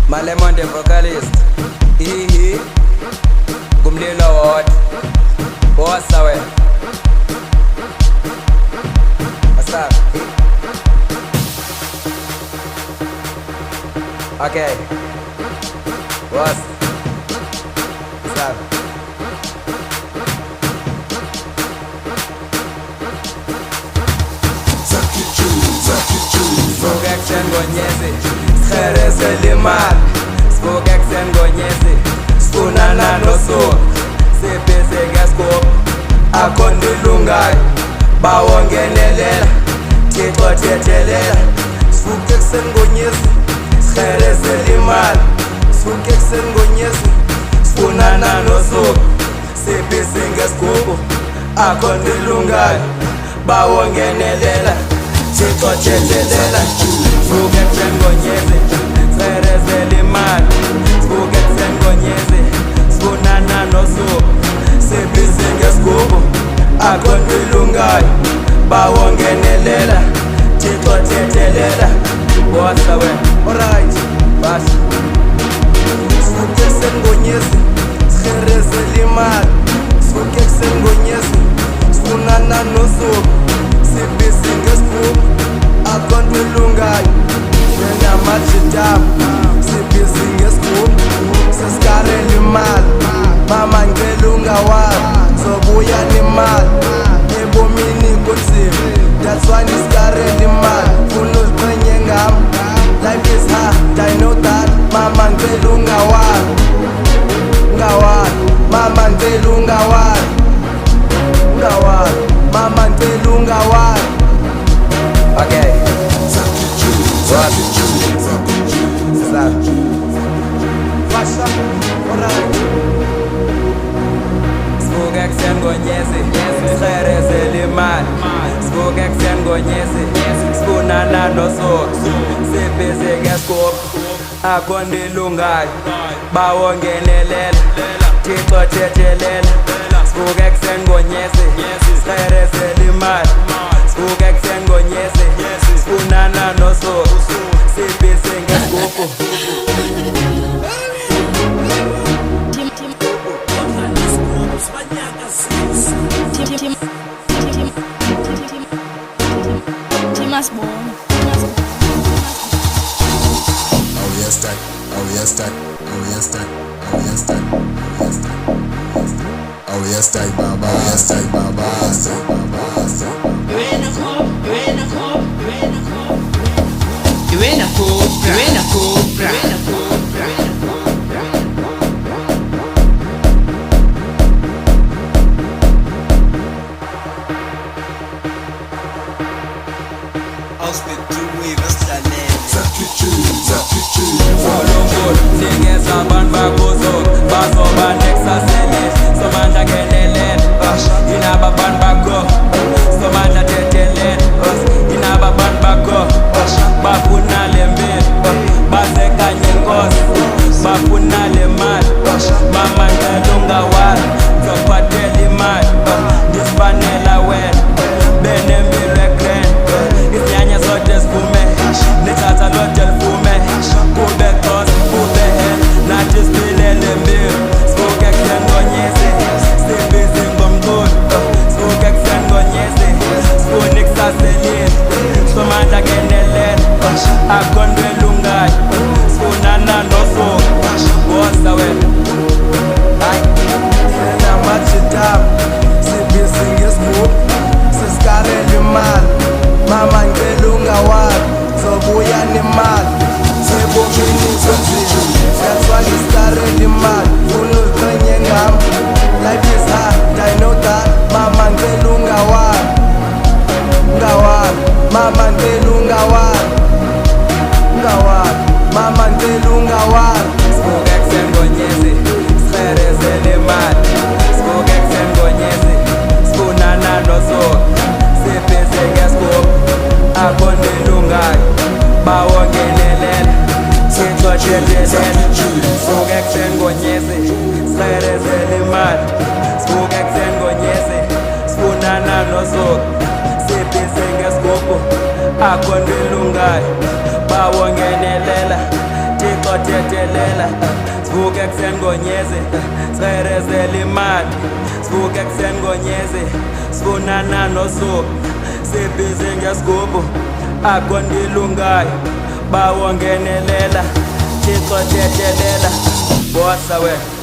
Malemon the vocalist. Hihi Gumlilo what? What's away? What's up? Okay. What's up? Spokek sen gonyezi Schereze limal Spokek sen gonyezi Skunana no so Sepese gaskop Akondilungai Bawongenelela Tito tetelela Spokek sen gonyezi Schereze limal Spokek sen gonyezi Skunana no so Sepese gaskop Akondilungai Bawongenelela Tito tetelela Spokek sen gonyezi Schereze limal Spokek sen gonyezi Skunana no so Sepese gaskop Akondilungai Bawongenelela Tito tetelela What's away? Alright, bas Spokek sen gonyezi Schereze limal Spokek sen gonyezi Skunana no so Sepese gaskop Akondilungai Nena machidam Sepese gaskop Seskare limal Mama ngelunga wal Sobuya limal Ebo mini kunsim That's why niskare limal Funul kwenye ngam Life is hard, I know that Mama ngelunga wal Ngawal Mama ngelunga wal Ngawal Mama ngelunga wal Okay What? Stop Fasha Alright Spokek sen gonyezi Schereze limal Spokek sen gonyezi Skunana no so Sepese gaskop Akondilungai Bawongenelela Tito tetelela Spokek sen gonyezi Schereze limal Spokek sen gonyezi Skunana no so Sepese gaskop Akondilungai Skunana no so What's away? Nena machidam Sepese gaskop Seskare limal Mama ngelunga wal Sobuya limal Sebo mini kunsim That's why niskare limal Funul kwenye ngam Life is hard, I know that Mama ngelunga wal Ngawal Mama ngelunga wal Ngawal Mama ngelunga wal Spokek sen gonyezi Schereze limal Spokek sen gonyezi Skunana no so Sepese gaskop Akondilungai Bawongenelela Tito tetelela Spokek sen gonyezi Schereze limal Spokek sen gonyezi Skunana no so Sepese gaskop Akondilungai Bawongenelela Tito Thixo thethelela sivuke ekuseni ngonyeze sicherezela imali sivuke ekuseni ngonyeze sifunana nosuku sibhizi ngesigubhu akho ndilungayo bawongenelela Thixo thethelela bosa wena